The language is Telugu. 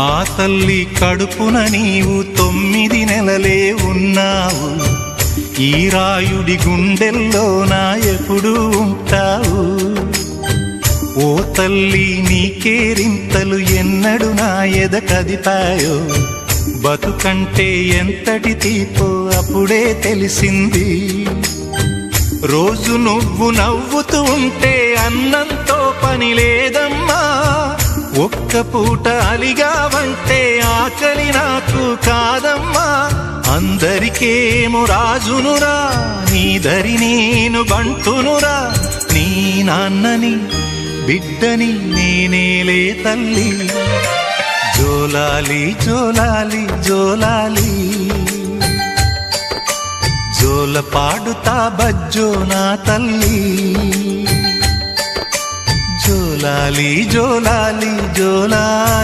ఆ తల్లి కడుపున నీవు 9 నెలలే ఉన్నావు. ఈ రాయుడి గుండెల్లో నా ఎప్పుడు ఉంటావు. ఓ తల్లి నీకేరింతలు ఎన్నడు నా ఎద కదిపాయో. బతుకంటే ఎంతటి తీపో అప్పుడే తెలిసింది. రోజు నువ్వు నవ్వుతూ ఉంటే అన్నంతో పని లేదమ్మా. ఒక్క పూట అలిగావంటే ఆకలి నాకు కాదమ్మా. అందరికేమో రాజునురా, నీ దరి నేను బంటునురా. నీ నాన్నని బిడ్డని నేనేలే తల్లి. జోలాలి జోలాలి జోలాలి, జోల పాడుతా బజ్జో నా తల్లి. జోలాలి జోలాలి జోలాలి.